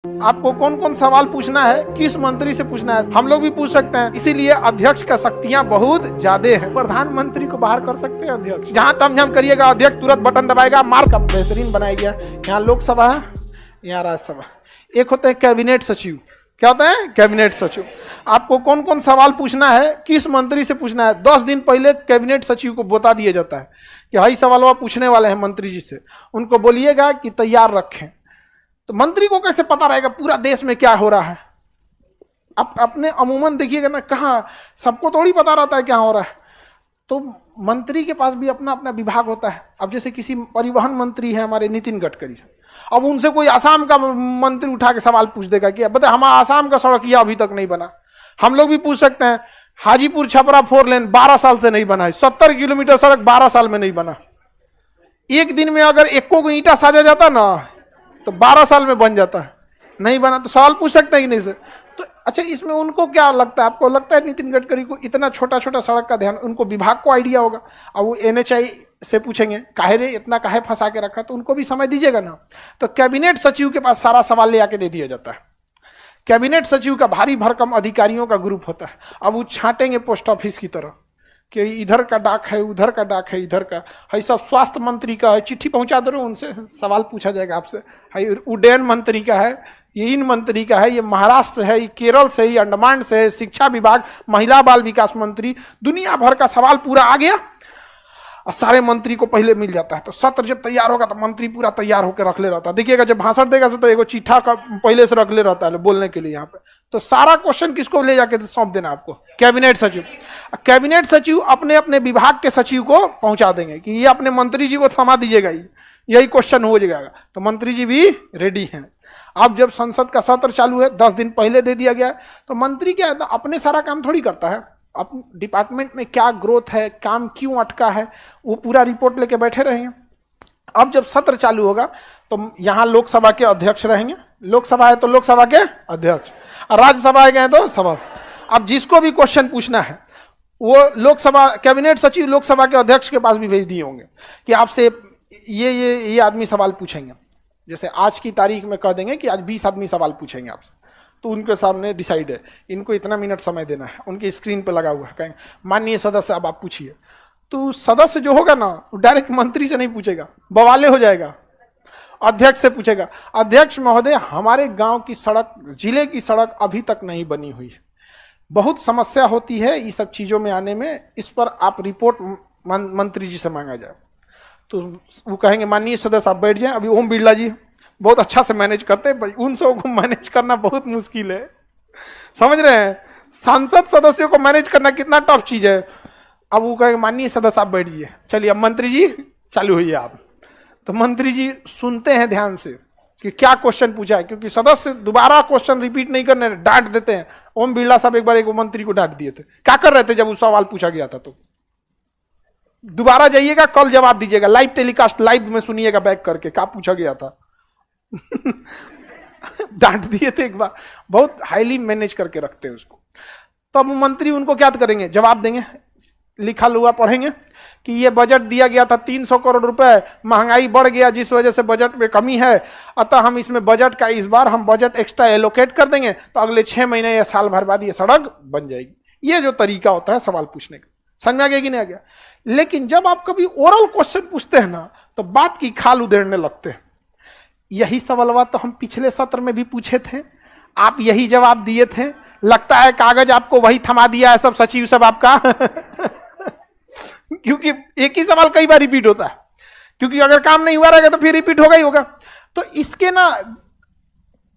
आपको कौन कौन सवाल पूछना है, किस मंत्री से पूछना है, हम लोग भी पूछ सकते हैं। इसीलिए अध्यक्ष का शक्तियां बहुत ज्यादा है। प्रधानमंत्री को बाहर कर सकते हैं अध्यक्ष। जहां तमझम करिएगा अध्यक्ष तुरंत बटन दबाएगा, मार्क का बेहतरीन बनाया गया। यहाँ लोकसभा है, यहाँ राज्यसभा। एक होते हैं कैबिनेट सचिव। क्या होता है? कैबिनेट सचिव। आपको कौन कौन सवाल पूछना है, किस मंत्री से पूछना है, 10 दिन पहले कैबिनेट सचिव को बता दिया जाता है कि हाई सवाल वो पूछने वाले हैं मंत्री जी से, उनको बोलिएगा कि तैयार रखें। तो मंत्री को कैसे पता रहेगा पूरा देश में क्या हो रहा है? आप अपने अमूमन देखिएगा ना, कहाँ सबको थोड़ी पता रहता है क्या हो रहा है। तो मंत्री के पास भी अपना अपना विभाग होता है। अब जैसे किसी परिवहन मंत्री है हमारे नितिन गडकरी, अब उनसे कोई आसाम का मंत्री उठा के सवाल पूछ देगा कि बता हमारा आसाम का सड़क यह अभी तक नहीं बना। हम लोग भी पूछ सकते हैं, हाजीपुर छपरा 4 लेन 12 साल से नहीं बना है, 70 किलोमीटर सड़क 12 साल में नहीं बना। एक दिन में अगर एको को ईंटा साजा जाता ना तो 12 साल में बन जाता है, नहीं बना। तो सवाल पूछ सकते हैं कि नहीं सर? तो अच्छा, इसमें उनको क्या लगता है? आपको लगता है नितिन गडकरी को इतना छोटा छोटा सड़क का ध्यान, उनको विभाग को आइडिया होगा। अब वो NHAI से पूछेंगे काहे रे इतना काहे फंसा के रखा, तो उनको भी समय दीजिएगा ना। तो कैबिनेट सचिव के पास सारा सवाल ले आके दे दिया जाता है। कैबिनेट सचिव का भारी भरकम अधिकारियों का ग्रुप होता है। अब वो छांटेंगे पोस्ट ऑफिस की तरह कि इधर का डाक है, उधर का डाक है, इधर का है, सब स्वास्थ्य मंत्री का है, चिट्ठी पहुंचा दो, उनसे सवाल पूछा जाएगा आपसे। है उड्डयन मंत्री का है, ये इन मंत्री का है, ये महाराष्ट्र है, ये केरल से, ये अंडमान से है, शिक्षा विभाग, महिला बाल विकास मंत्री, दुनिया भर का सवाल पूरा आ गया और सारे मंत्री को पहले मिल जाता है। तो सत्र जब तैयार होगा तो मंत्री पूरा तैयार होकर रख ले रहता है। देखिएगा जब भाषण देगा तो एगो चिट्ठा का पहले से रख ले रहता है बोलने के लिए यहाँ पे। तो सारा क्वेश्चन किसको ले जाके सौंप देना आपको? कैबिनेट सचिव। कैबिनेट सचिव अपने अपने विभाग के सचिव को पहुंचा देंगे कि ये अपने मंत्री जी को थमा दीजिएगा, यही क्वेश्चन हो जाएगा। तो मंत्री जी भी रेडी हैं। अब जब संसद का सत्र चालू है, 10 दिन पहले दे दिया गया, तो मंत्री क्या है, अपने सारा काम थोड़ी करता है। अब डिपार्टमेंट में क्या ग्रोथ है, काम क्यों अटका है, वो पूरा रिपोर्ट लेके बैठे रहेंगे। अब जब सत्र चालू होगा तो यहाँ लोकसभा के अध्यक्ष रहेंगे, लोकसभा है तो लोकसभा के अध्यक्ष, और राज्यसभा गए तो सभा। अब जिसको भी क्वेश्चन पूछना है वो लोकसभा कैबिनेट सचिव लोकसभा के अध्यक्ष के पास भी भेज दिए होंगे कि आपसे ये आदमी सवाल पूछेंगे। जैसे आज की तारीख में कह देंगे कि आज 20 आदमी सवाल पूछेंगे आपसे, तो उनके सामने डिसाइड है, इनको इतना मिनट समय देना है, उनकी स्क्रीन पे लगा हुआ है। कहेंगे माननीय सदस्य अब आप पूछिए। तो सदस्य जो होगा ना वो डायरेक्ट मंत्री से नहीं पूछेगा, बवाले हो जाएगा, अध्यक्ष से पूछेगा। अध्यक्ष महोदय, हमारे गांव की सड़क, जिले की सड़क अभी तक नहीं बनी हुई है, बहुत समस्या होती है ये सब चीज़ों में आने में, इस पर आप रिपोर्ट मंत्री जी से मांगा जाए। तो वो कहेंगे माननीय सदस्य आप बैठ जाएं। अभी ओम बिरला जी बहुत अच्छा से मैनेज करते हैं, उन सबको मैनेज करना बहुत मुश्किल है, समझ रहे हैं? सांसद सदस्यों को मैनेज करना कितना टफ चीज़ है। अब वो कहेंगे माननीय सदस्य आप बैठ जाइए, चलिए अब मंत्री जी चालू हुई आप। तो मंत्री जी सुनते हैं ध्यान से कि क्या क्वेश्चन पूछा है, क्योंकि सदस्य दोबारा क्वेश्चन रिपीट नहीं करने, डांट देते हैं। ओम बिरला साहब एक बार एक मंत्री को डांट दिए थे, क्या कर रहे थे जब वो सवाल पूछा गया था। तो दोबारा जाइएगा, कल जवाब दीजिएगा, लाइव टेलीकास्ट लाइव में सुनिएगा बैक करके क्या पूछा गया था। डांट दिए थे एक बार, बहुत हाईली मैनेज करके रखते हैं उसको। तो अब मंत्री उनको क्या करेंगे, जवाब देंगे, लिखा हुआ पढ़ेंगे कि ये बजट दिया गया था 300 करोड़ रुपए, महंगाई बढ़ गया जिस वजह से बजट में कमी है, अतः हम इसमें बजट का इस बार हम बजट एक्स्ट्रा एलोकेट कर देंगे, तो अगले 6 महीने या साल भर बाद ये सड़क बन जाएगी। ये जो तरीका होता है सवाल पूछने का, समझ में आ गया कि नहीं आ गया? लेकिन जब आप कभी ओरल क्वेश्चन पूछते हैं ना तो बात की खाल उधेड़ने लगते हैं। यही सवाल तो हम पिछले सत्र में भी पूछे थे, आप यही जवाब दिए थे, लगता है कागज आपको वही थमा दिया है सब सचिव सब आपका। क्योंकि एक ही सवाल कई बार रिपीट होता है, क्योंकि अगर काम नहीं हुआ रहेगा तो फिर रिपीट होगा ही होगा। तो इसके ना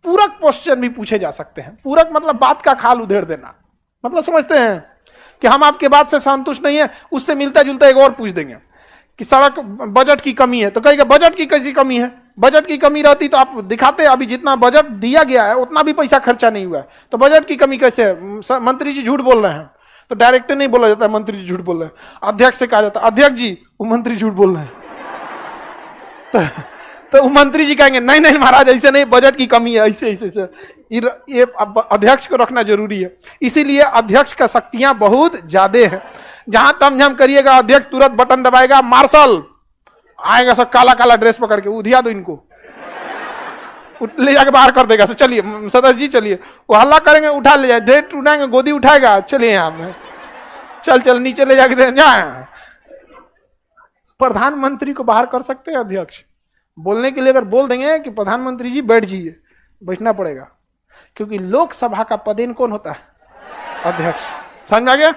पूरक क्वेश्चन भी पूछे जा सकते हैं। पूरक मतलब बात का खाल उधेड़ देना, मतलब समझते हैं कि हम आपके बात से संतुष्ट नहीं है, उससे मिलता जुलता एक और पूछ देंगे कि सड़क बजट की कमी है, तो कहेगा बजट की कैसी कमी है? बजट की कमी रहती तो आप दिखाते, अभी जितना बजट दिया गया है उतना भी पैसा खर्चा नहीं हुआ है, तो बजट की कमी कैसे है? मंत्री जी झूठ बोल रहे हैं। तो डायरेक्ट नहीं बोला जाता है मंत्री जी झूठ बोल रहे हैं, अध्यक्ष से कहा जाता है अध्यक्ष जी वो मंत्री झूठ बोल रहे हैं। तो मंत्री जी कहेंगे नहीं नहीं महाराज ऐसे नहीं, बजट की कमी है, ऐसे ऐसे। ये अध्यक्ष को रखना जरूरी है। इसीलिए अध्यक्ष का शक्तियां बहुत ज्यादा है। जहां तमझम करिएगा अध्यक्ष तुरंत बटन दबाएगा, मार्शल आएगा सब काला काला ड्रेस पकड़ के, उधिया दो इनको, ले जाके बाहर कर देगा। चलिए सदस्य जी चलिए, वो हल्ला करेंगे उठा ले जाए, ढेर उठाएंगे गोदी उठाएगा, चलिए यहाँ में चल नीचे ले जाके दे। प्रधानमंत्री को बाहर कर सकते हैं अध्यक्ष। बोलने के लिए अगर बोल देंगे कि प्रधानमंत्री जी बैठ जाइए, बैठना पड़ेगा, क्योंकि लोकसभा का पदेन कौन होता है? अध्यक्ष। समझ में आ गया?